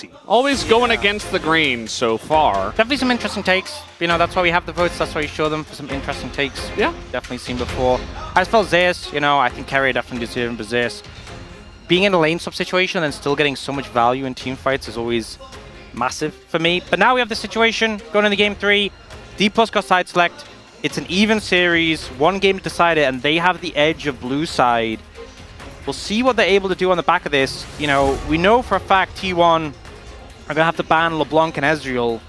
Gumayusi. Always going against the grain so far. Definitely some interesting takes. You know, that's why we have the votes. That's why we show them for some interesting takes. Yeah. Definitely seen before. As for Zeus, you know, I think Keria definitely deserves him, but Zeus being in a lane swap situation and still getting so much value in team fights is always massive for me. But now we have the situation going into Game 3. D+ got side select. It's an even series. One game to decide it, and they have the edge of blue side. We'll see what they're able to do on the back of this. You know, we know for a fact T1 are going to have to ban LeBlanc and Ezreal.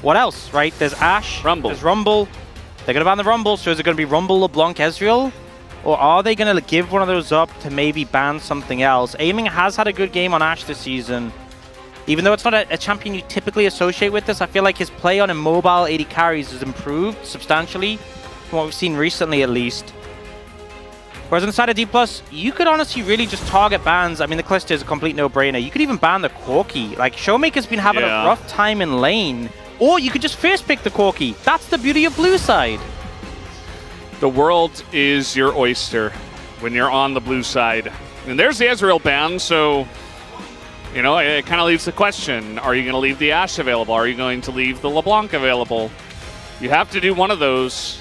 What else, right? There's Ashe. Rumble. There's Rumble. They're going to ban the Rumble, so is it going to be Rumble, LeBlanc, Ezreal? Or are they going to give one of those up to maybe ban something else? Aiming has had a good game on Ashe this season. Even though it's not a champion you typically associate with this, I feel like his play on immobile 80 carries has improved substantially from what we've seen recently, at least. Whereas on the side of D+, you could honestly really just target bans. I mean, the Callisto is a complete no-brainer. You could even ban the Corki. Like, Showmaker's been having a rough time in lane. Or you could just first pick the Corki. That's the beauty of blue side. The world is your oyster when you're on the blue side. And there's the Ezreal ban, so, you know, it kind of leaves the question. Are you going to leave the Ashe available? Are you going to leave the LeBlanc available? You have to do one of those.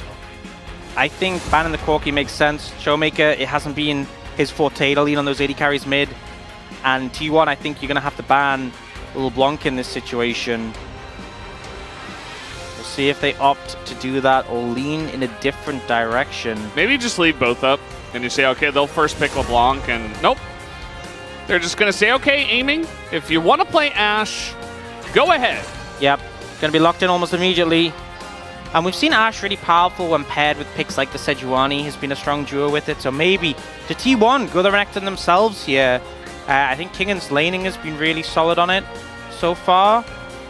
I think banning the Corki makes sense. Showmaker, it hasn't been his forte to lean on those 80 carries mid. And T1, I think you're going to have to ban LeBlanc in this situation. We'll see if they opt to do that or lean in a different direction. Maybe just leave both up and you say, okay, they'll first pick LeBlanc, and nope. They're just going to say, okay, aiming, if you want to play Ashe, go ahead. Yep, going to be locked in almost immediately. And we've seen Ashe really powerful when paired with picks like the Sejuani. Has been a strong duo with it. So maybe the T1 go the Renekton themselves here. I think Kingan's laning has been really solid on it so far.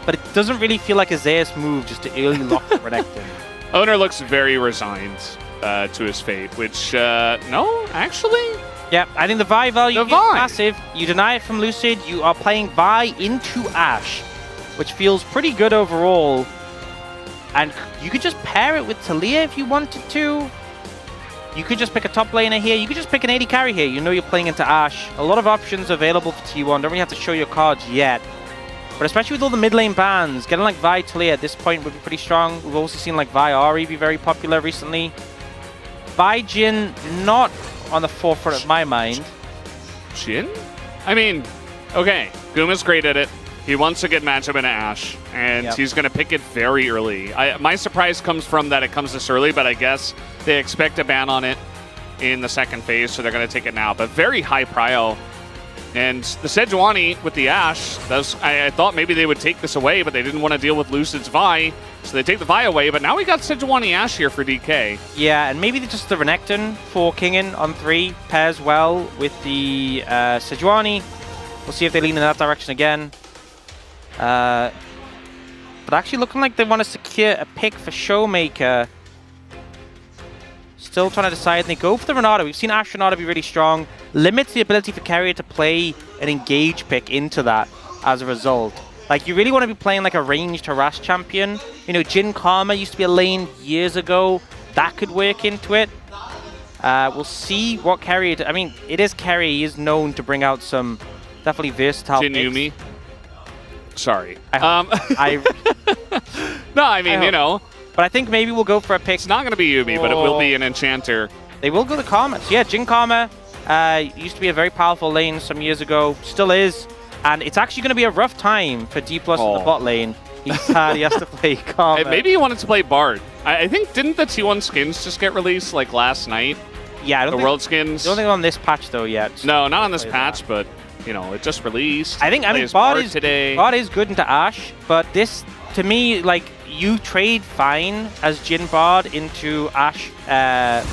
But it doesn't really feel like a Zeus move just to early lock the Renekton. Oner looks very resigned to his fate, which, no, actually? Yeah, I think the Vi value is massive. You deny it from Lucid, you are playing Vi into Ashe, which feels pretty good overall. And you could just pair it with Taliyah if you wanted to. You could just pick a top laner here. You could just pick an 80 carry here. You know you're playing into Ashe. A lot of options available for T1. Don't really have to show your cards yet. But especially with all the mid lane bans, getting like Vi Taliyah at this point would be pretty strong. We've also seen like Vi Ahri be very popular recently. Vi Jhin, not on the forefront of my mind. Jhin? I mean, okay, Guma's great at it. He wants a good matchup in Ashe, and he's going to pick it very early. My surprise comes from that it comes this early, but I guess they expect a ban on it in the second phase, so they're going to take it now. But very high prio. And the Sejuani with the Ashe, I thought maybe they would take this away, but they didn't want to deal with Lucid's Vi, so they take the Vi away. But now we got Sejuani Ashe here for DK. Yeah, and maybe just the Renekton for Kingan on 3 pairs well with the Sejuani. We'll see if they lean in that direction again. But actually looking like they want to secure a pick for Showmaker. Still trying to decide, and they go for the Renata. We've seen Ashe Renata be really strong. Limits the ability for Keria to play an engage pick into that as a result. Like, you really want to be playing like a ranged harass champion. You know, Jhin Karma used to be a lane years ago. That could work into it. We'll see what Keria... I mean, it is Keria. He is known to bring out some definitely versatile Jhin picks. Yumi. Sorry. No, I mean, you know. But I think maybe we'll go for a pick. It's not going to be Yumi, but it will be an enchanter. They will go to Karma. So yeah, Jhin Karma used to be a very powerful lane some years ago. Still is. And it's actually going to be a rough time for D+ in the bot lane. He has to play Karma. Maybe he wanted to play Bard. I think, didn't the T1 skins just get released like last night? Yeah, I don't think, World skins? I don't think on this patch though yet. No, not on this patch, but... You know, it just released. I mean, Bard is good into Ashe, but this, to me, like, you trade fine as Jhin Bard into Ashe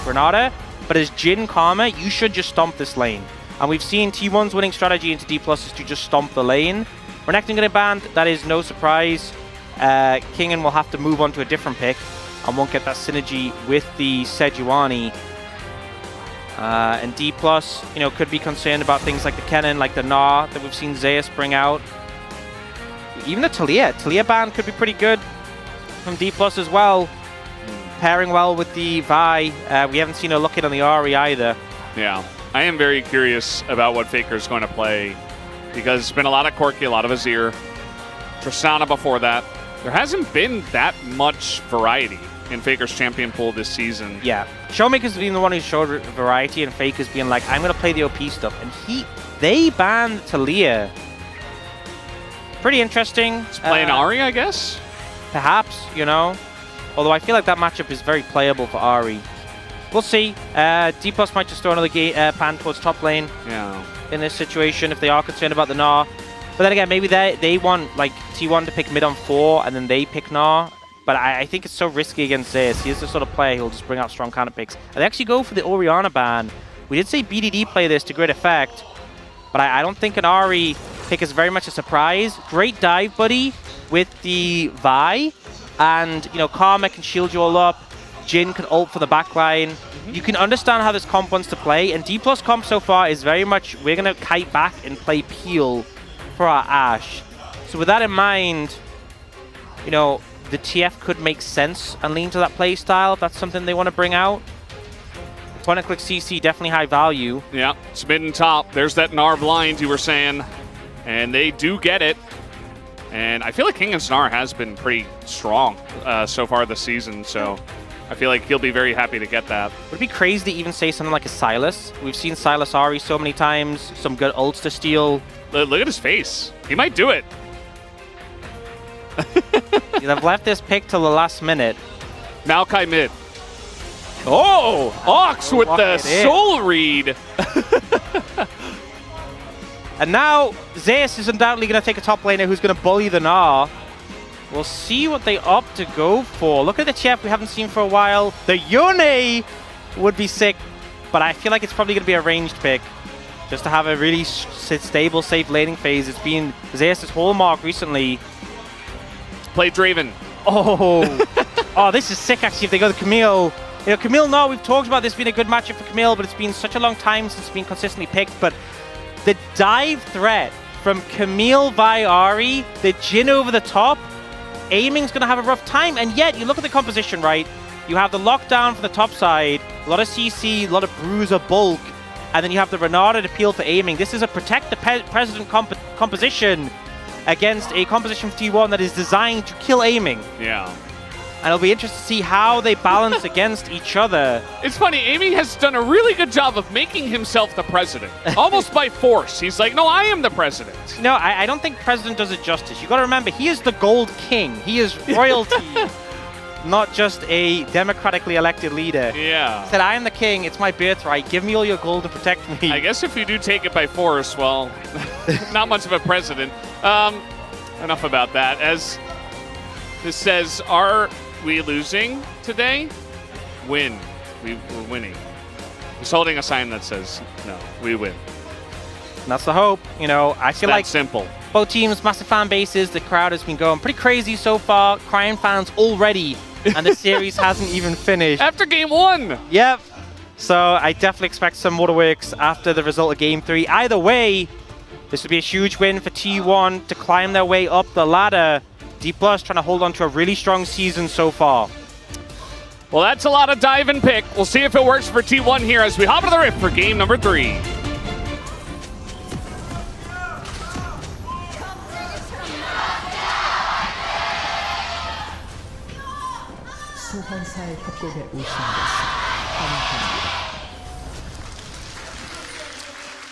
Renata, but as Jhin Karma, you should just stomp this lane. And we've seen T1's winning strategy into D+ is to just stomp the lane. Renekton getting banned, that is no surprise. Kingan will have to move on to a different pick and won't get that synergy with the Sejuani. And D+, you know, could be concerned about things like the Kennen, like the Gnar that we've seen Zeus bring out. Even the Taliyah ban could be pretty good from D+ as well. Pairing well with the Vi. We haven't seen her looking on the Ahri either. Yeah, I am very curious about what Faker is going to play because it's been a lot of Corki, a lot of Azir. Tristana before that. There hasn't been that much variety in Faker's champion pool this season. Yeah. Showmaker's been the one who showed variety, and Faker's being like, I'm going to play the OP stuff. And they banned Talia. Pretty interesting. He's playing Ahri, I guess? Perhaps, you know. Although I feel like that matchup is very playable for Ahri. We'll see. D+ might just throw another pan towards top lane. Yeah. In this situation, if they are concerned about the Gnar. But then again, maybe they want like T1 to pick mid on 4 and then they pick Gnar. But I think it's so risky against Zeus. He is the sort of player who'll just bring out strong counter picks. And they actually go for the Orianna ban. We did say BDD play this to great effect. But I don't think an Ahri pick is very much a surprise. Great dive, buddy, with the Vi. And, you know, Karma can shield you all up. Jhin can ult for the backline. You can understand how this comp wants to play. And D+ comp so far is very much, we're going to kite back and play Peel for our Ashe. So with that in mind, you know, the TF could make sense and lean to that play style if that's something they want to bring out. Point-and-click CC, definitely high value. Yeah, it's mid and top. There's that Gnar blind you were saying. And they do get it. And I feel like King and Gnar has been pretty strong so far this season, so I feel like he'll be very happy to get that. Would it be crazy to even say something like a Sylas? We've seen Sylas Ahri so many times, some good ults to steal. Look at his face. He might do it. They've left this pick till the last minute. Maokai mid. Oh! Ox with the soul read. And now, Zeus is undoubtedly going to take a top laner who's going to bully the Gnar. We'll see what they opt to go for. Look at the chef we haven't seen for a while. The Yone would be sick, but I feel like it's probably going to be a ranged pick. Just to have a really stable, safe laning phase. It's been Zeus' hallmark recently. Play Draven. Oh, oh, this is sick actually if they go to Camille. You know, Camille, no, we've talked about this being a good matchup for Camille, but it's been such a long time since it's been consistently picked. But the dive threat from Camille via Ahri, the Jhin over the top, aiming's going to have a rough time. And yet, you look at the composition, right? You have the lockdown from the top side, a lot of CC, a lot of bruiser bulk, and then you have the Renata to peel for aiming. This is a protect the president composition against a composition for T1 that is designed to kill aiming. Yeah. And it'll be interesting to see how they balance against each other. It's funny, Amy has done a really good job of making himself the president. Almost by force. He's like, no, I am the president. No, I don't think president does it justice. You got to remember, he is the gold king. He is royalty, not just a democratically elected leader. Yeah. He said, I am the king. It's my birthright. Give me all your gold to protect me. I guess if you do take it by force, well, not much of a president. Enough about that. As this says, are we losing today? Win. We're winning. He's holding a sign that says, no, we win. And that's the hope. You know, I feel like simple. Both teams, massive fan bases. The crowd has been going pretty crazy so far. Crying fans already. And the series hasn't even finished. After game 1. Yep. So I definitely expect some waterworks after the result of game 3. Either way, this would be a huge win for T1 to climb their way up the ladder. D+ trying to hold on to a really strong season so far. Well, that's a lot of dive and pick. We'll see if it works for T1 here as we hop into the rift for game number 3.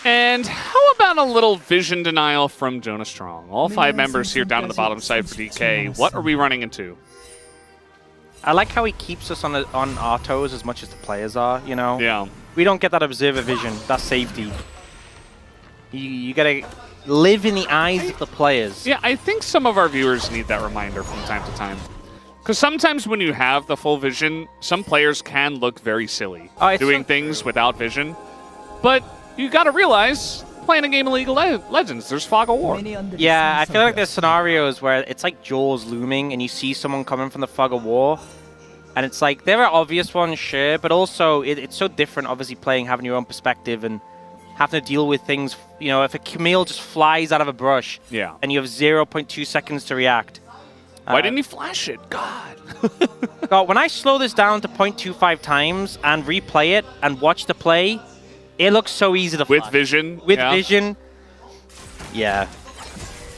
And how about a little vision denial from Jonah Strong? All 5 members here down on the bottom side for DK. What are we running into? I like how he keeps us on our toes as much as the players are, you know? Yeah. We don't get that observer vision, that safety. You gotta live in the eyes of the players. Yeah, I think some of our viewers need that reminder from time to time. Because sometimes when you have the full vision, some players can look very silly doing things without vision. But you gotta realize, playing a game of League of Legends, there's fog of war. Yeah, I feel like there's scenarios where it's like Jaws looming and you see someone coming from the fog of war. And it's like, there are obvious ones, sure, but also it's so different, obviously, having your own perspective and having to deal with things. You know, if a Camille just flies out of a brush and you have 0.2 seconds to react. Why didn't he flash it? God. God, when I slow this down to 0.25 times and replay it and watch the play, it looks so easy to flash. With vision? With vision. Yeah.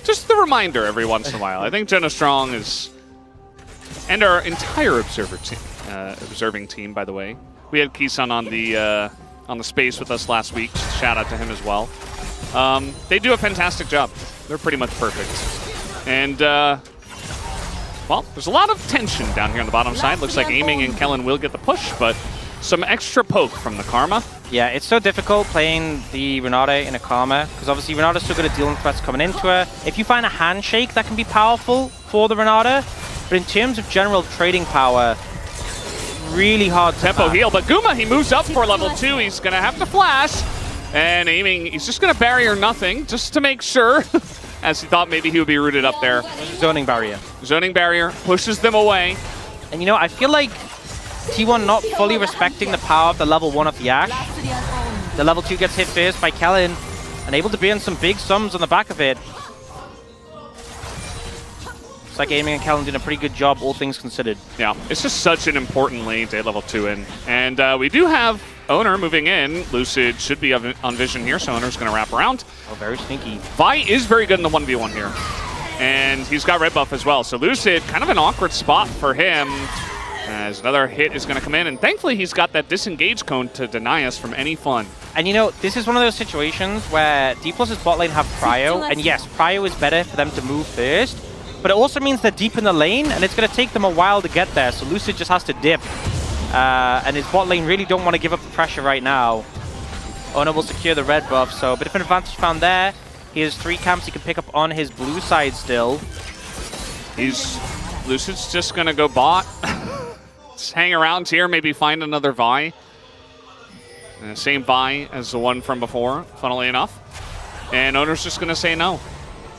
Just the reminder every once in a while. I think Jenna Strong is, and our entire observing team, by the way. We had Kisan on the space with us last week. Shout out to him as well. They do a fantastic job. They're pretty much perfect. And well, there's a lot of tension down here on the bottom side. Looks like Aiming and Kellen will get the push, but some extra poke from the Karma. Yeah, it's so difficult playing the Renata in a Karma, because obviously Renata's still good at dealing threats coming into her. If you find a handshake, that can be powerful for the Renata, but in terms of general trading power, really hard to tempo heal, but Guma, he moves up for level 2. He's going to have to flash, and Aiming, he's just going to barrier nothing, just to make sure, as he thought maybe he would be rooted up there. Zoning barrier. Zoning barrier pushes them away. And you know, I feel like T1 not fully respecting the power of the level 1 of the Ashe. The level 2 gets hit first by Kellen, and able to be in some big sums on the back of it. It's like Aiming and Kellen doing a pretty good job, all things considered. Yeah, it's just such an important lane to hit level 2 in. And we do have Oner moving in. Lucid should be on vision here, so Oner's going to wrap around. Oh, very sneaky. Vi is very good in the 1v1 here. And he's got red buff as well. So Lucid, kind of an awkward spot for him, as another hit is going to come in. And thankfully, he's got that disengage cone to deny us from any fun. And you know, this is one of those situations where D+'s bot lane have Prio. And yes, Prio is better for them to move first. But it also means they're deep in the lane, and it's going to take them a while to get there. So Lucid just has to dip. And his bot lane really don't want to give up the pressure right now. Oner will secure the red buff, so a bit of an advantage found there. He has 3 camps he can pick up on his blue side still. Lucid's just going to go bot. Just hang around here, maybe find another Vi. Same Vi as the one from before, funnily enough. And Oner's just going to say no.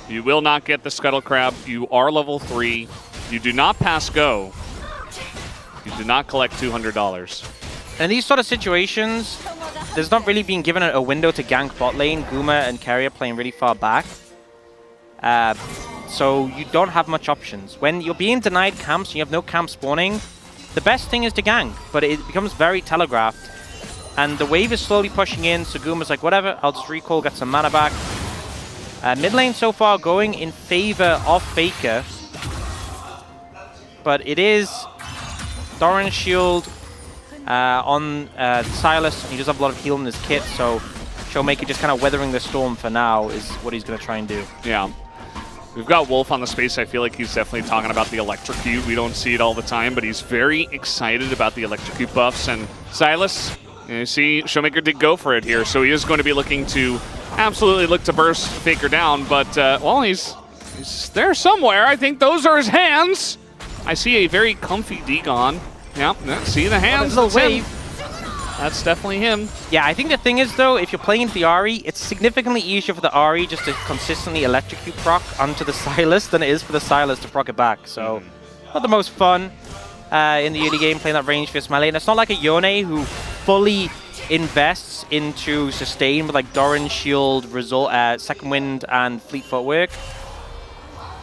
You will not get the Scuttle Crab. You are level 3. You do not pass go. You do not collect $200. And in these sort of situations, there's not really been given a window to gank bot lane. Guma and Keria playing really far back. So you don't have much options. When you're being denied camps and you have no camp spawning, the best thing is to gank, but it becomes very telegraphed. And the wave is slowly pushing in, so Guma's like, whatever, I'll just recall, get some mana back. Mid lane so far going in favor of Faker. But it is Doran's shield on Silas. He does have a lot of heal in his kit, so Showmaker just kind of weathering the storm for now is what he's going to try and do. Yeah. We've got Wolf on the space. I feel like he's definitely talking about the Electrocute. We don't see it all the time, but he's very excited about the Electrocute buffs. And Silas, you see, Showmaker did go for it here, so he is going to be looking to absolutely look to burst Faker down, but, well, he's there somewhere. I think those are his hands. I see a very comfy Degon. Yep, see the hands. Oh, wave. That's definitely him. Yeah, I think the thing is, though, if you're playing into the Ahri, it's significantly easier for the Ahri just to consistently electrocute proc onto the Silas than it is for the Silas to proc it back. So, not the most fun in the early game playing that range versus my lane. It's not like a Yone who fully invests into sustain with like Doran's shield, second wind, and fleet footwork.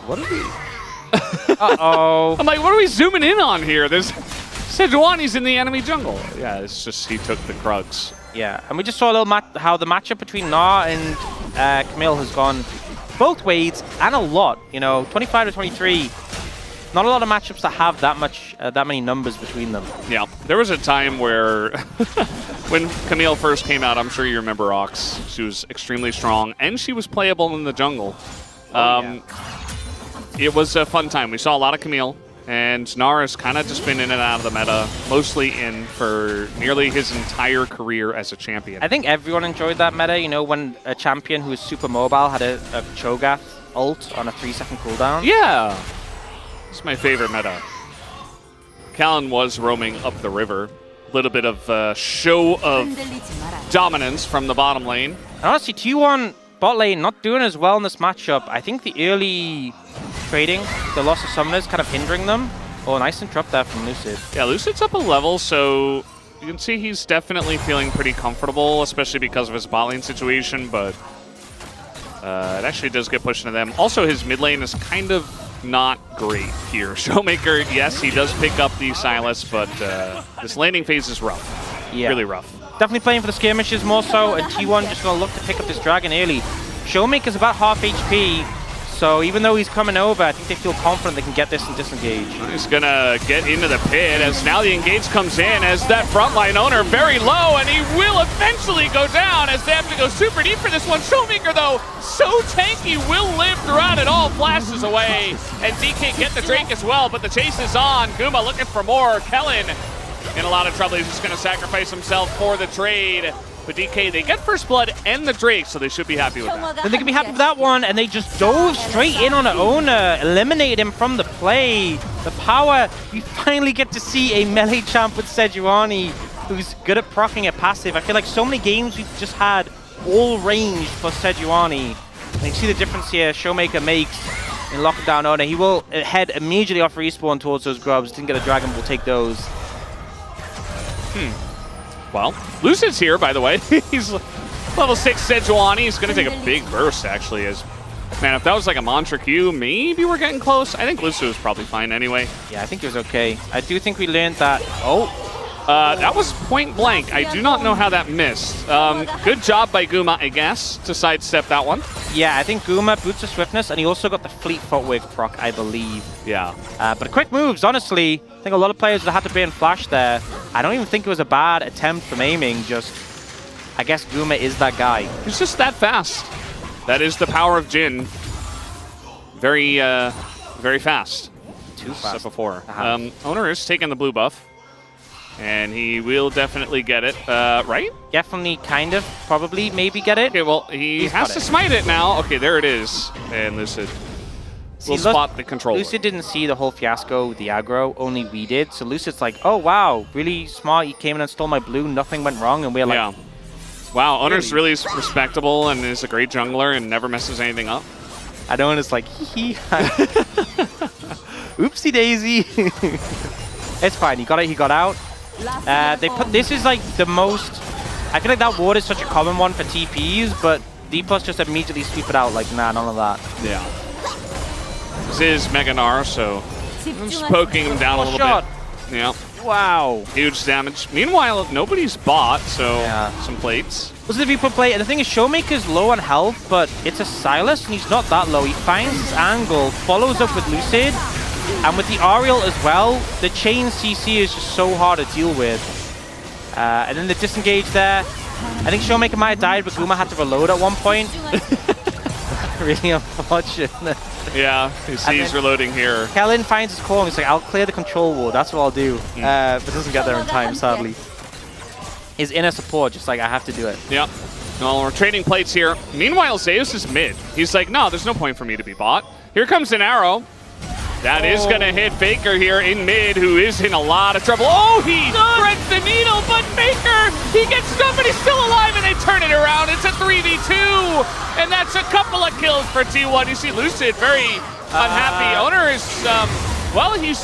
What are we? Uh-oh. I'm like, what are we zooming in on here? There's Sejuani's in the enemy jungle. Yeah, it's just he took the Krugs. Yeah, and we just saw a little how the matchup between Na and Camille has gone both ways and a lot. You know, 25 to 23. Not a lot of matchups that have that many numbers between them. Yeah, there was a time where when Camille first came out, I'm sure you remember Ox. She was extremely strong, and she was playable in the jungle. Yeah. It was a fun time. We saw a lot of Camille, and Nara's kind of just been in and out of the meta, mostly in for nearly his entire career as a champion. I think everyone enjoyed that meta, you know, when a champion who was super mobile had a Cho'Gath ult on a 3-second cooldown. Yeah. It's my favorite meta. Callan was roaming up the river. A little bit of show of dominance from the bottom lane. And honestly, T1 bot lane not doing as well in this matchup. I think the early trading, the loss of summoners kind of hindering them. Oh, nice interrupt there from Lucid. Yeah, Lucid's up a level, so you can see he's definitely feeling pretty comfortable, especially because of his bot lane situation, but it actually does get pushed into them. Also, his mid lane is kind of not great here. Showmaker, yes, he does pick up the Silas, but this landing phase is rough. Yeah. Really rough. Definitely playing for the skirmishes more so, and T1 just going to look to pick up this dragon early. Showmaker's about half HP, so even though he's coming over, I think they feel confident they can get this and disengage. He's gonna get into the pit as now the engage comes in as that frontline Oner very low, and he will eventually go down as they have to go super deep for this one. Showmaker though, so tanky, will live throughout it all, flashes away, and DK get the Drake as well, but the chase is on. Guma looking for more. Kellen in a lot of trouble. He's just gonna sacrifice himself for the trade. But DK, they get first blood and the Drake, so they should be happy with that. And they can be happy with that one, and they just dove straight in on Oner, eliminate him from the play. The power, you finally get to see a melee champ with Sejuani, who's good at proccing a passive. I feel like so many games we've just had all ranged for Sejuani. And you see the difference here Showmaker makes in locking down Oner. He will head immediately off respawn towards those grubs. Didn't get a dragon, will take those. Well, Lucid's here, by the way. He's level 6 Sejuani. He's going to take a big burst, actually. As man, if that was like a Mantra Q, maybe we're getting close. I think Lucid was probably fine anyway. Yeah, I think he was okay. I do think we learned that. That was point blank. I do not know how that missed. Good job by Guma, I guess, to sidestep that one. Yeah, I think Guma boots of swiftness, and he also got the fleet footwork proc, I believe. Yeah. But quick moves, honestly. I think a lot of players would have had to ban flash there. I don't even think it was a bad attempt from aiming, just I guess Guma is that guy. He's just that fast. That is the power of Jin. Very, very fast. Too fast. Said before. Oner is taking the blue buff. And he will definitely get it, right? Definitely, kind of, probably, maybe get it. Okay, well, he has to smite it now. Okay, there it is. And Lucid will spot the controller. Lucid didn't see the whole fiasco with the aggro, only we did. So Lucid's like, oh, wow, really smart. You came in and stole my blue, nothing went wrong. And we're like, yeah. Wow, Oner's really respectable and is a great jungler and never messes anything up. I know, and it's like, hee hee. Oopsie daisy. It's fine, he got out. This is like the most, I feel like that ward is such a common one for TPs, but D+ just immediately sweep it out like, nah, none of that. Yeah. This is Mega Gnar, so I'm just poking him down a little bit. Yeah. Wow. Huge damage. Meanwhile, nobody's bought, so some plates. This is the viewpoint plate, and the thing is, Showmaker's low on health, but it's a Silas, and he's not that low. He finds his angle, follows up with Lucid, and with the Ariel as well, the chain CC is just so hard to deal with. And then the disengage there. I think Showmaker might have died, but Guma had to reload at one point. Really unfortunate. Yeah, he's reloading here. Kellen finds his call and he's like, I'll clear the control ward, that's what I'll do. But doesn't get there in time, sadly. His inner support, just like, I have to do it. Yep. Well, we're trading plates here. Meanwhile, Zeus is mid. He's like, no, there's no point for me to be bought. Here comes an arrow. That is going to hit Faker here in mid, who is in a lot of trouble. Oh, he threads the needle, but Faker, he gets stuck, but he's still alive, and they turn it around. It's a 3v2, and that's a couple of kills for T1. You see Lucid very unhappy. Oner is, well, he's...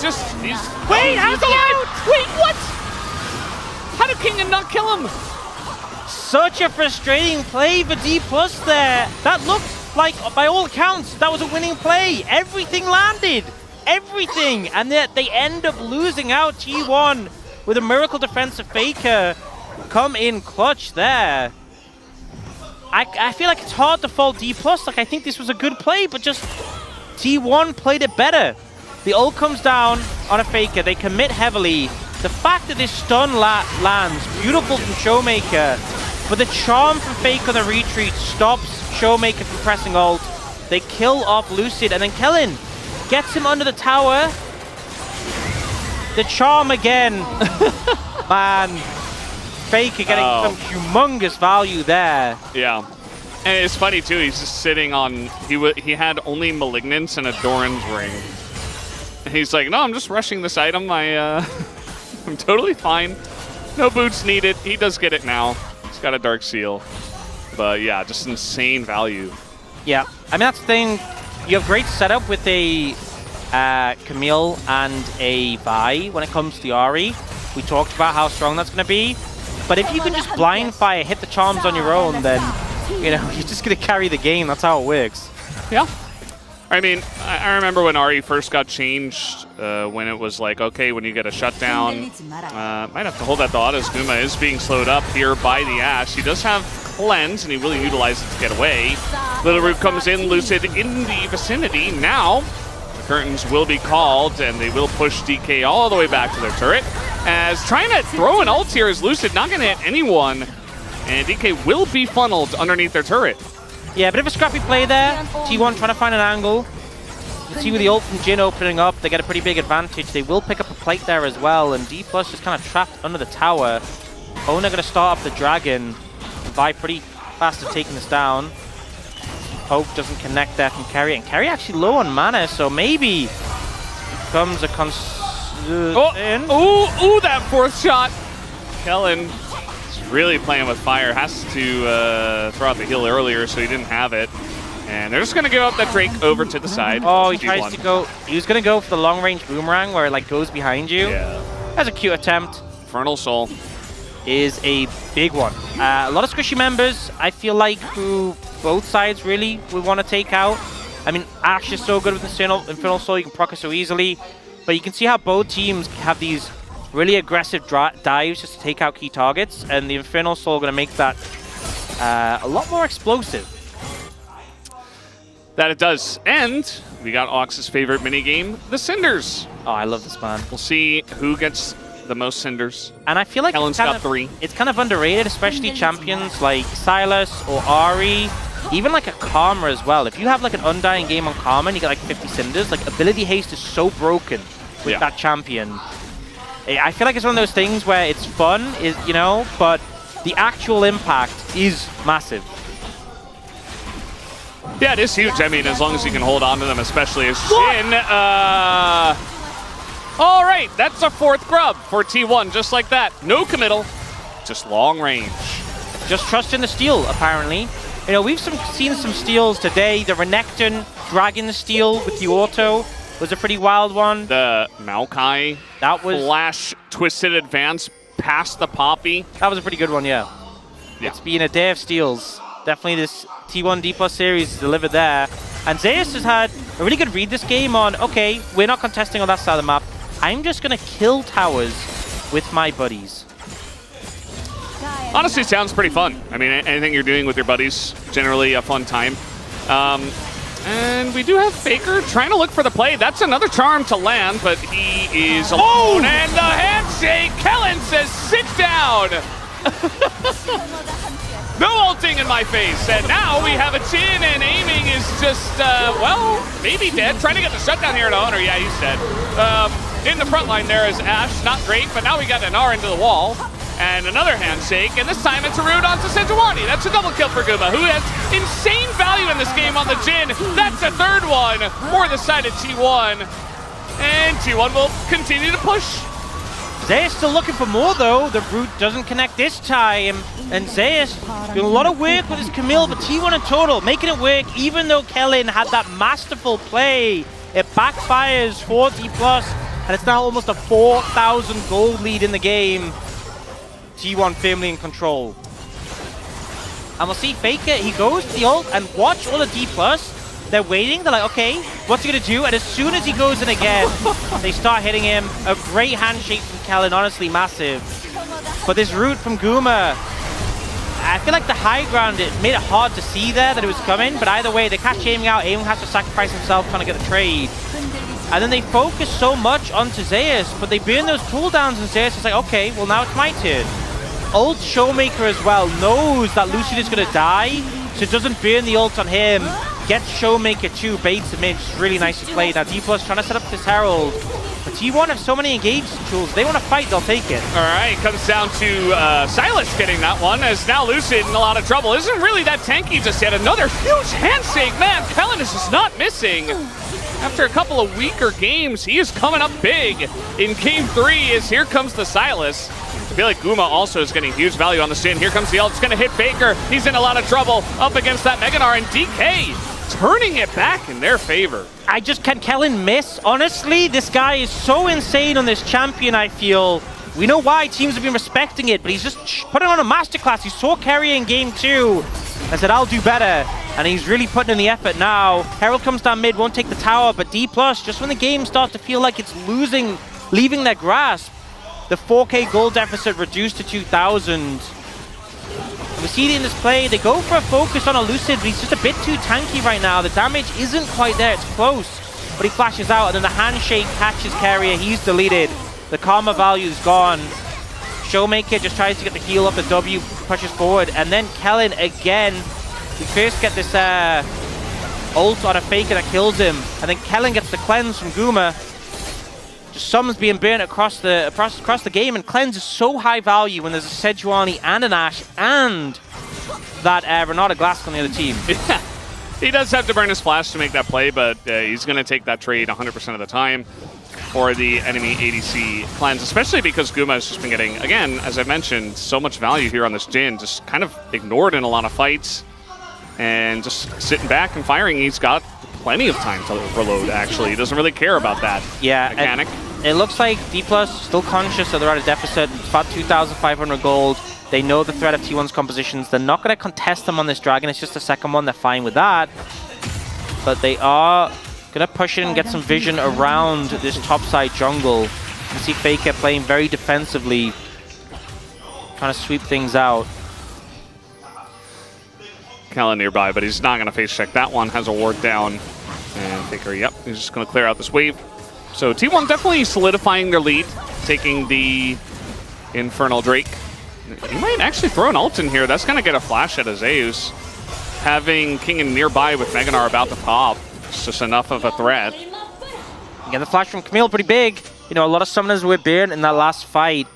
Wait, how's he out? Wait, what? How did King not kill him? Such a frustrating play for D+ there. That looked like, by all accounts, that was a winning play. Everything landed. Everything. And yet they end up losing out T1 with a miracle defense of Faker. Come in clutch there. I feel like it's hard to fault D+. Like, I think this was a good play, but just T1 played it better. The ult comes down on a Faker. They commit heavily. The fact that this stun lands, beautiful from Showmaker. But the charm from Faker on the retreat stops Showmaker from pressing ult. They kill off Lucid, and then Kellen gets him under the tower. The charm again. Man, Faker getting some humongous value there. Yeah. And it's funny too, he's just sitting on, he had only Malignance and a Doran's Ring. And he's like, no, I'm just rushing this item. I'm totally fine. No boots needed. He does get it now. He's got a Dark Seal. But yeah, just insane value. Yeah, I mean, that's the thing. You have great setup with a Camille and a Vi when it comes to the Ahri. We talked about how strong that's going to be. But if you can just blind fire, hit the charms on your own, then, you know, you're just going to carry the game. That's how it works. Yeah. I mean, I remember when Ahri first got changed, when it was like, okay, when you get a shutdown, might have to hold that thought as Guma is being slowed up here by the Ashe. He does have cleanse, and he will utilize it to get away. Little Root comes in, Lucid in the vicinity. Now, the curtains will be called, and they will push DK all the way back to their turret. As trying to throw an ult here is Lucid, not going to hit anyone. And DK will be funneled underneath their turret. Yeah, a bit of a scrappy play there. T1 trying to find an angle. You can see with the ult from Jin opening up, they get a pretty big advantage. They will pick up a plate there as well, and D+ just kind of trapped under the tower. Oner going to start up the dragon. Vi pretty fast at taking this down. Poke doesn't connect there from Keria, and Keria actually low on mana, so maybe becomes a ooh, that fourth shot. Kellen is really playing with fire. Has to throw out the heal earlier, so he didn't have it. And they're just going to give up that Drake over to the side. Oh, he tries to go. He was going to go for the long-range boomerang where it like goes behind you. Yeah. That's a cute attempt. Infernal Soul is a big one. A lot of squishy members, I feel like, who both sides really would want to take out. I mean, Ashe is so good with Infernal Soul, you can proc it so easily. But you can see how both teams have these really aggressive dives just to take out key targets. And the Infernal Soul going to make that a lot more explosive. That it does. And we got Ox's favorite minigame, the Cinders. Oh, I love this, man. We'll see who gets the most Cinders. And I feel like Kellen's got 3. It's kind of underrated, especially champions like Silas or Ari, even like a Karma as well. If you have like an Undying game on Karma and you get like 50 Cinders, like ability haste is so broken with that champion. I feel like it's one of those things where it's fun, you know, but the actual impact is massive. Yeah, it is huge. I mean, as long as you can hold on to them, especially as Shin. All right, that's a 4th grub for T1, just like that. No committal, just long range. Just trust in the steal, apparently. You know, we've seen some steals today. The Renekton Dragon steal with the auto was a pretty wild one. The Maokai flash twisted advance past the Poppy. That was a pretty good one, yeah. It's been a day of steals. Definitely this T1 D+ series delivered there. And Zeus has had a really good read this game on, okay, we're not contesting on that side of the map. I'm just going to kill towers with my buddies. Honestly, sounds pretty fun. I mean, anything you're doing with your buddies, generally a fun time. And we do have Faker trying to look for the play. That's another charm to land, but he is alone. And the handshake, Kellen says, sit down. No ulting in my face. And now we have a Chin, and aiming is just, well, maybe dead. Trying to get the shutdown here to Oner. Yeah, he's dead. In the front line there is Ashe. Not great, but now we got an R into the wall. And another handshake, and this time it's a root onto Sejuani. That's a double kill for Guma, who has insane value in this game on the Jin. That's a 3rd one for the side of T1. And T1 will continue to push. Zeus still looking for more, though. The root doesn't connect this time. And Zeus doing a lot of work with his Camille, but T1 in total, making it work, even though Kellen had that masterful play. It backfires for D+, and it's now almost a 4,000 gold lead in the game. T1 firmly in control. And we'll see Faker, he goes to the ult, and watch all the D+. They're waiting, they're like, okay, what's he gonna do? And as soon as he goes in again, they start hitting him. A great handshake from Kellen, honestly massive. But this root from Guma, I feel like the high ground, it made it hard to see there that it was coming, but either way, they catch aiming out, Aim has to sacrifice himself trying to get the trade. And then they focus so much onto Zeus, but they burn those cooldowns, and Zeus is like, okay, well now it's my turn. Ult Showmaker as well knows that Lucid is going to die, so it doesn't burn the ult on him. Gets Showmaker too, baits him in, just really nicely played. Now D+ trying to set up this Herald, but T1 have so many engaged tools. They want to fight, they'll take it. All right, comes down to Silas getting that one, as now Lucid in a lot of trouble. Isn't really that tanky just yet. Another huge handshake, man. Kellen is just not missing. After a couple of weaker games, he is coming up big in Game 3 as here comes the Silas. I feel like Guma also is getting huge value on the Shin. Here comes the ult. It's going to hit Faker. He's in a lot of trouble up against that Meganar, and DK turning it back in their favor. Can Kellen miss? Honestly, this guy is so insane on this champion, I feel. We know why teams have been respecting it, but he's just putting on a masterclass. He saw Keria in Game 2 and said, I'll do better. And he's really putting in the effort now. Herald comes down mid, won't take the tower, but D+, just when the game starts to feel like it's leaving their grasp, the 4K gold deficit reduced to 2,000. We see it in this play. They go for a focus on a Lucid, but he's just a bit too tanky right now. The damage isn't quite there. It's close, but he flashes out, and then the handshake catches Keria. He's deleted. The karma value's gone. Showmaker just tries to get the heal up. The W pushes forward, and then Kellen again. We first get this ult on a Faker that kills him, and then Kellen gets the cleanse from Guma. Just sums being burnt across the game, and cleanse is so high value when there's a Sejuani and an Ashe and that Renata Glass on the other team. Yeah. He does have to burn his flash to make that play, but he's going to take that trade 100% of the time for the enemy ADC cleanse, especially because Guma has just been getting, again, as I mentioned, so much value here on this Jhin, just kind of ignored in a lot of fights and just sitting back and firing. He's got plenty of time to reload, actually. He doesn't really care about that mechanic. It looks like D+ still conscious that they're at a deficit. It's about 2,500 gold. They know the threat of T1's compositions. They're not going to contest them on this dragon. It's just the second one. They're fine with that. But they are going to push in and get some vision around this topside jungle. You see Faker playing very defensively, trying to sweep things out. Kellen nearby, but he's not going to face check that one. Has a ward down. And Faker, yep, he's just going to clear out this wave. So T1 definitely solidifying their lead, taking the Infernal Drake. He might actually throw an ult in here. That's going to get a flash at Zeus. Having King nearby with Meganar about to pop, it's just enough of a threat. Again, the flash from Camille pretty big. You know, a lot of summoners were burnt in that last fight.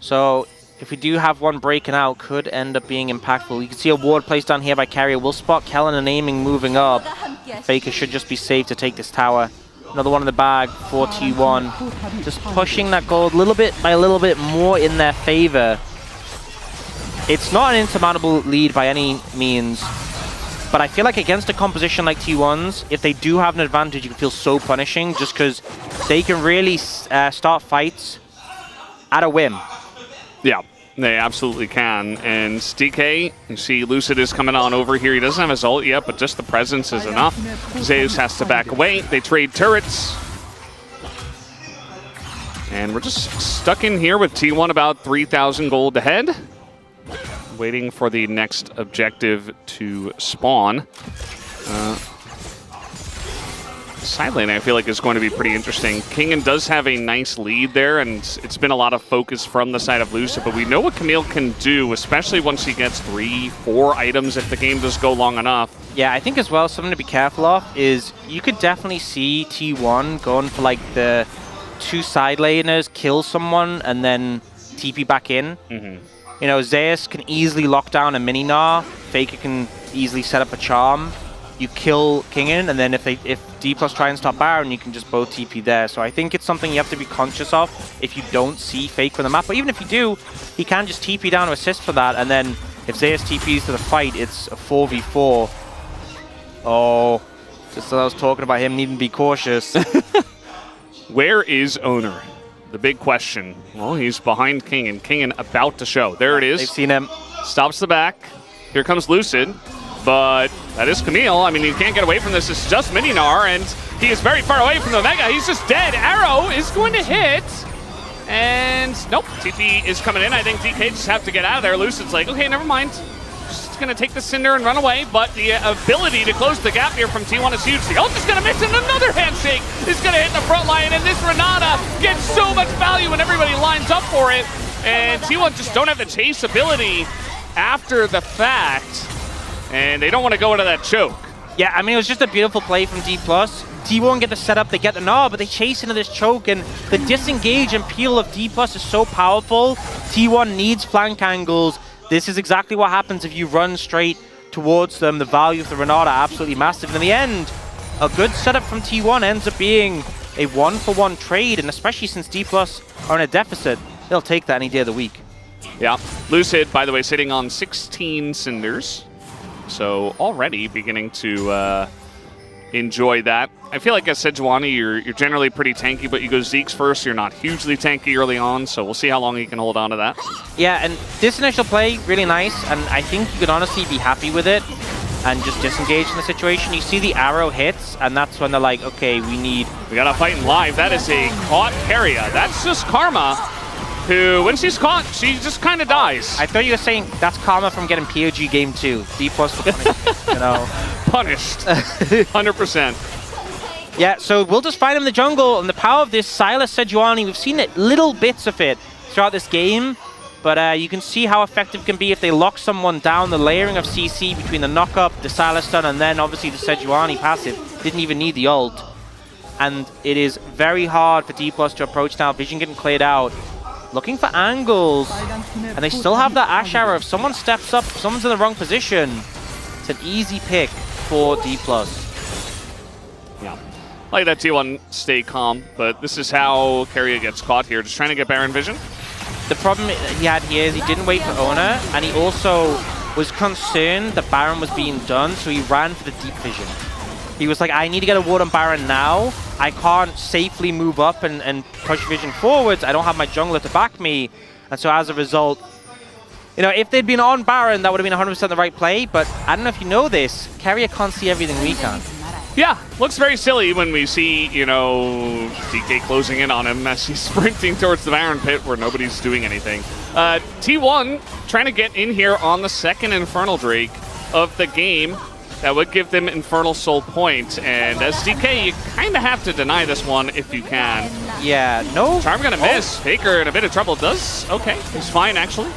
So if we do have one breaking out, could end up being impactful. You can see a ward placed down here by Keria. We'll spot Kellen and aiming moving up. Faker should just be safe to take this tower. Another one in the bag for T1. Just pushing that gold a little bit by a little bit more in their favor. It's not an insurmountable lead by any means, but I feel like against a composition like T1's, if they do have an advantage, it can feel so punishing just because they can really start fights at a whim. Yeah. They absolutely can. And DK, you see Lucid is coming on over here. He doesn't have his ult yet, but just the presence is enough. Zeus has to back away. They trade turrets. And we're just stuck in here with T1 about 3,000 gold ahead. Waiting for the next objective to spawn. Side lane, I feel like, is going to be pretty interesting. Kingen does have a nice lead there, and it's been a lot of focus from the side of Lucid, but we know what Camille can do, especially once he gets 3-4 items if the game does go long enough. Yeah, I think as well, something to be careful of is you could definitely see T1 going for like the 2 side laners, kill someone, and then TP back in. You know, Zeus can easily lock down a mini-Gnar. Faker can easily set up a charm. You kill Kingen, and then if D+ try and stop Baron, you can just both TP there. So I think it's something you have to be conscious of if you don't see Faker on the map. But even if you do, he can just TP down to assist for that, and then if Zeus TPs to the fight, it's a 4v4. Oh, just as I was talking about him needing to be cautious. Where is Oner? The big question. Well, he's behind Kingen. Kingen about to show. There it is. They've seen him. Stops the back. Here comes Lucid. But that is Camille. I mean, you can't get away from this. It's just Mini-Gnar, and he is very far away from the Mega. He's just dead. Arrow is going to hit. And nope, TP is coming in. I think DK just have to get out of there. Lucid's like, okay, never mind. Just going to take the Cinder and run away. But the ability to close the gap here from T1 is huge. The ult is going to miss, and another handshake is going to hit the front line. And this Renata gets so much value when everybody lines up for it. And T1 just don't have the chase ability after the fact. And they don't want to go into that choke. Yeah, I mean, it was just a beautiful play from D+. T1 get the setup, they get the Gnar, but they chase into this choke, and the disengage and peel of D+ is so powerful. T1 needs flank angles. This is exactly what happens if you run straight towards them. The value of the Renata absolutely massive. And in the end, a good setup from T1 ends up being a 1-for-1 trade, and especially since D+ are in a deficit, they'll take that any day of the week. Yeah. Lucid, by the way, sitting on 16 Cinders. So already beginning to enjoy that. I feel like as Sejuani, you're generally pretty tanky, but you go Zeke's first, you're not hugely tanky early on, so we'll see how long he can hold on to that. Yeah, and this initial play, really nice, and I think you can honestly be happy with it and just disengage in the situation. You see the arrow hits, and that's when they're like, okay, we gotta fight in live. That is a caught Keria. That's just karma. who, when she's caught, she just kind of dies. I thought you were saying that's karma from getting POG game 2. D+ for punishment, you know. Punished. 100%. Yeah, so we'll just find him in the jungle, and the power of this Silas Sejuani, we've seen it, little bits of it throughout this game, but you can see how effective it can be if they lock someone down. The layering of CC between the knock-up, the Silas stun, and then obviously the Sejuani passive. Didn't even need the ult. And it is very hard for D+ to approach now. Vision getting cleared out. Looking for angles. And they still have that Ash arrow. If someone steps up, if someone's in the wrong position, it's an easy pick for D+. Yeah. I like that T1 stay calm, but this is how Keria gets caught here. Just trying to get Baron vision. The problem he had here is he didn't wait for Oner, and he also was concerned that Baron was being done, so he ran for the deep vision. He was like, I need to get a ward on Baron now. I can't safely move up and push vision forwards. I don't have my jungler to back me. And so as a result, you know, if they'd been on Baron, that would have been 100% the right play. But I don't know if you know this, Keria can't see everything we can. Yeah, looks very silly when we see, you know, DK closing in on him as he's sprinting towards the Baron pit where nobody's doing anything. T1 trying to get in here on the second Infernal Drake of the game. That would give them Infernal Soul point, and as DK, you kind of have to deny this one if you can. Yeah, no. Charm gonna miss. Faker in a bit of trouble. Does okay. He's fine actually.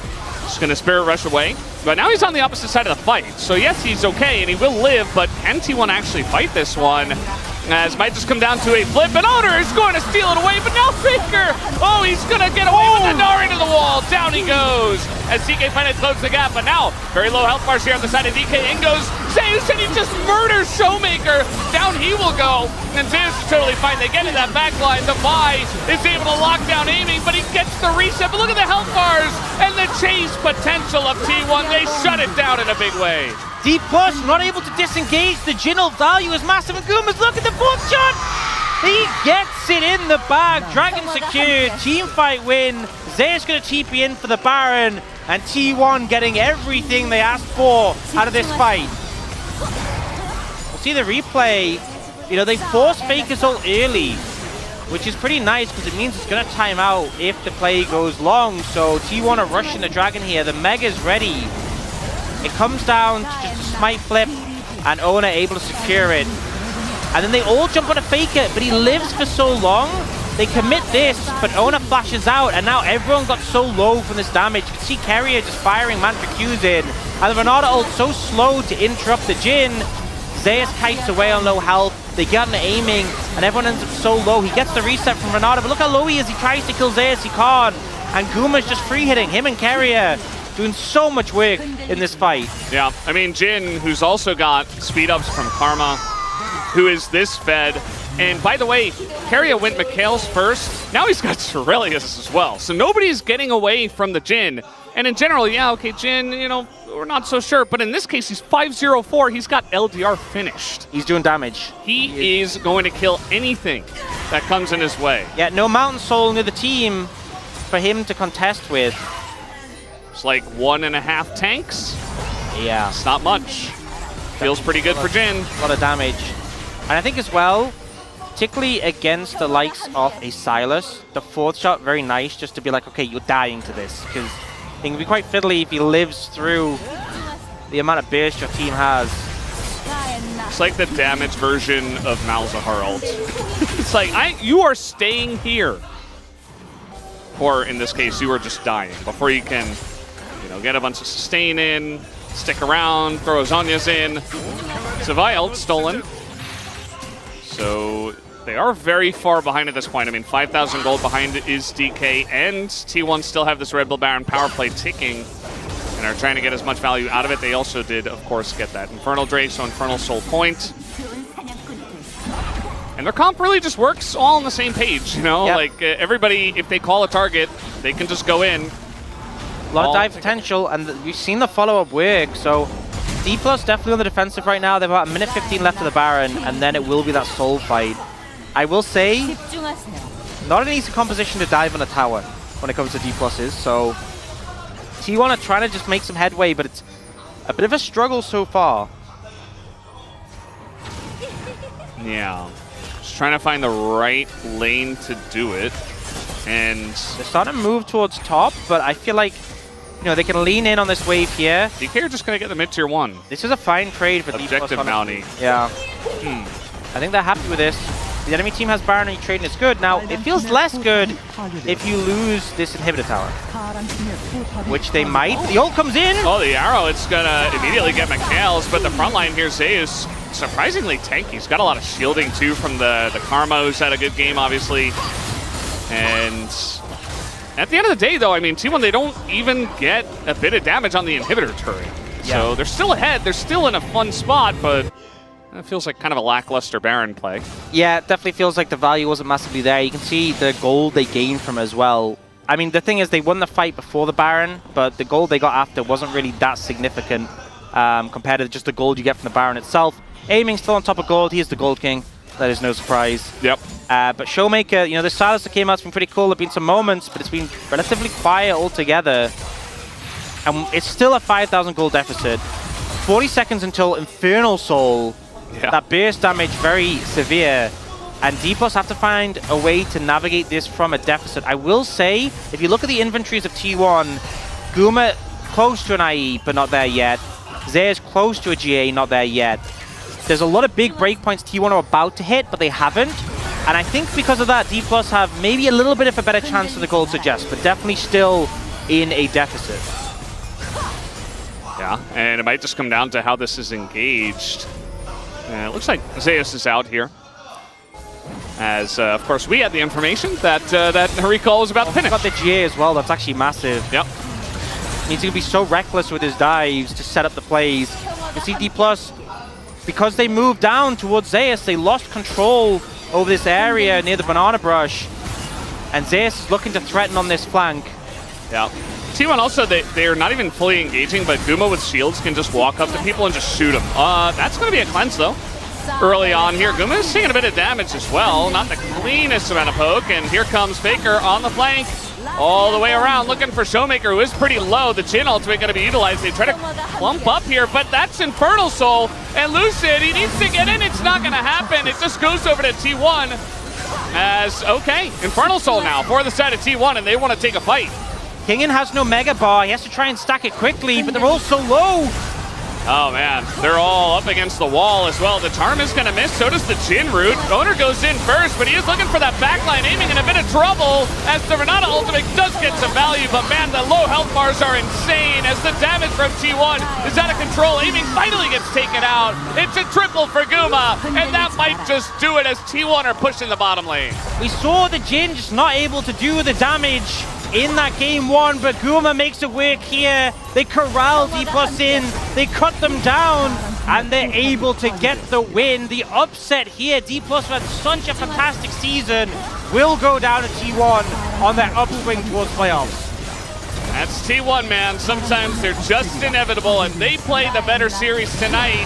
Just gonna Spirit Rush away. But now he's on the opposite side of the fight. So yes, he's okay and he will live, but can T1 actually fight this one? As might just come down to a flip, and Oner is going to steal it away, but now Faker! Oh, he's gonna get away with the Dar into the wall. Down he goes. As DK finally closes the gap, but now very low health bars here on the side of DK. In goes Zeus, and he just murders Showmaker. Down he will go, and Zeus is totally fine. They get in that back line. The Vi is able to lock down aiming, but he gets the reset. But look at the health bars and the chase potential of T1. They shut it down in a big way. D+ not able to disengage. The Jin'll value is massive. And Gumas, look at the fourth shot. He gets it in the bag. Dragon secured. Team fight win. Zeus going to TP in for the Baron. And T1 getting everything they asked for out of this fight. We'll see the replay. You know, they force Faker's ult early, which is pretty nice because it means it's going to time out if the play goes long. So T1 are rushing the Dragon here. The Mega's ready. It comes down to just a smite flip, and Oner able to secure it. And then they all jump on a Faker, but he lives for so long. They commit this, but Oner flashes out, and now everyone got so low from this damage. You can see Keria just firing Mantra Qs in, and the Renata ult so slow to interrupt the Jhin. Zeus kites away on low health. They get into aiming, and everyone ends up so low. He gets the reset from Renata, but look how low he is. He tries to kill Zeus, he can't. And Guma's just free hitting him and Keria. Doing so much work in this fight. Yeah, I mean, Jhin, who's also got speed ups from Karma, who is this fed. And by the way, Keria went Mikhail's first. Now he's got Cerelius as well. So nobody's getting away from the Jhin. And in general, yeah, okay, Jhin, you know, we're not so sure. But in this case, he's 5-0-4. He's got LDR finished. He's doing damage. He is going to kill anything that comes in his way. Yeah, no Mountain Soul near the team for him to contest with. It's like 1.5 tanks. Yeah. It's not much. Feels pretty good for Jhin. A lot of damage. And I think as well, particularly against the likes of a Silas, the fourth shot, very nice just to be like, okay, you're dying to this. Because it can be quite fiddly if he lives through the amount of burst your team has. It's like the damage version of Malzahar ult. It's like, you are staying here. Or in this case, you are just dying before you can, you know, get a bunch of sustain in, stick around, throw Zhonya's in. Savai ult stolen. So they are very far behind at this point. I mean, 5,000 gold behind is DK, and T1 still have this Red Bull Baron power play ticking and are trying to get as much value out of it. They also did, of course, get that Infernal Drake, so Infernal Soul point. And their comp really just works all on the same page, you know? Yep. Like, everybody, if they call a target, they can just go in. A lot of dive potential, and we've seen the follow-up work, so D+ definitely on the defensive right now. They've about 1:15 left of the Baron, and then it will be that soul fight. I will say, not an easy composition to dive on a tower when it comes to D+'s, so T1 are trying to just make some headway, but it's a bit of a struggle so far. Yeah. Just trying to find the right lane to do it. And they're starting to move towards top, but I feel like, you know, they can lean in on this wave here. DK are just going to get the mid tier 1. This is a fine trade for Objective bounty. Yeah. I think they're happy with this. The enemy team has Baron and trading is good. Now, it feels less good if you lose this inhibitor tower, which they might. The ult comes in. Oh, the arrow, it's going to immediately get McHale's, but the front line here, Zeus, surprisingly tanky. He's got a lot of shielding, too, from the Karma, who's had a good game, obviously. And at the end of the day, though, I mean, T1, they don't even get a bit of damage on the inhibitor turret. Yeah. So they're still ahead. They're still in a fun spot, but it feels like kind of a lackluster Baron play. Yeah, it definitely feels like the value wasn't massively there. You can see the gold they gained from as well. I mean, the thing is, they won the fight before the Baron, but the gold they got after wasn't really that significant compared to just the gold you get from the Baron itself. Aiming still on top of gold. He is the Gold King. That is no surprise. Yep. But Showmaker, you know, the silence that came out has been pretty cool. There have been some moments, but it's been relatively quiet altogether. And it's still a 5,000 gold deficit. 40 seconds until Infernal Soul. Yeah. That burst damage very severe. And D+ have to find a way to navigate this from a deficit. I will say, if you look at the inventories of T1, Guma close to an IE, but not there yet. Zeus close to a GA, not there yet. There's a lot of big breakpoints T1 are about to hit, but they haven't. And I think because of that, D+ have maybe a little bit of a better chance than the gold suggests, but definitely still in a deficit. Yeah, and it might just come down to how this is engaged. It looks like Zeus is out here. As, of course, we had the information that that her recall was about to finish. Got the GA as well, that's actually massive. Yep. He's going to be so reckless with his dives to set up the plays. You see D+, because they moved down towards Zeus, they lost control over this area near the banana brush. And Zeus is looking to threaten on this flank. Yeah. T1 also, they're not even fully engaging, but Guma with shields can just walk up to people and just shoot them. That's going to be a cleanse, though. Early on here, Guma is taking a bit of damage as well. Not the cleanest amount of poke. And here comes Faker on the flank. All the way around, looking for Showmaker, who is pretty low. The Jhin ultimate going to be utilized. They try to clump up here, but that's Infernal Soul. And Lucid, he needs to get in. It's not going to happen. It just goes over to T1. As, okay, Infernal Soul now for the side of T1, and they want to take a fight. Kingen has no Mega Bar. He has to try and stack it quickly, but they're all so low. Oh, man. They're all up against the wall as well. The Charm is going to miss. So does the Jhin root. Oner goes in first, but he is looking for that backline, aiming in a bit of trouble as the Renata ultimate does get some value. But, man, the low health bars are insane as the damage from T1 is out of control. Aiming finally gets taken out. It's a triple for Guma, and that might just do it as T1 are pushing the bottom lane. We saw the Jhin just not able to do the damage in that game one, but Guma makes it work here. They corral D+ in, they cut them down, and they're able to get the win. The upset here, D+ had such a fantastic season, will go down to T1 on their upswing towards playoffs. That's T1, man. Sometimes they're just inevitable, and they play the better series tonight.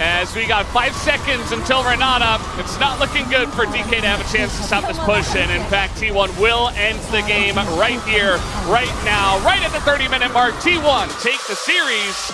As we got 5 seconds until Renata, it's not looking good for DK to have a chance to stop this push, and in fact, T1 will end the game right here, right now, right at the 30-minute mark. T1 take the series